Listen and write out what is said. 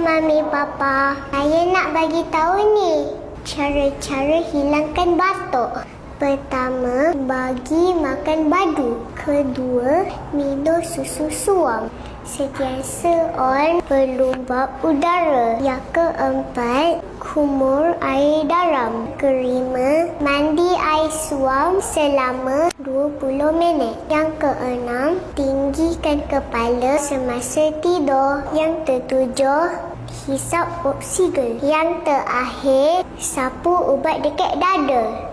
Mami, Papa. Saya nak bagi tahu ni cara-cara hilangkan batuk. Pertama, bagi makan badu. Kedua, minum susu suam. Sentiasa on pelubab udara. Yang keempat, kumur air dalam. Kelima, mandi air suam selama 20 minit. Yang keenam, tinggikan kepala semasa tidur. Yang ketujuh, hisap oksigen. Yang terakhir, sapu ubat dekat dada.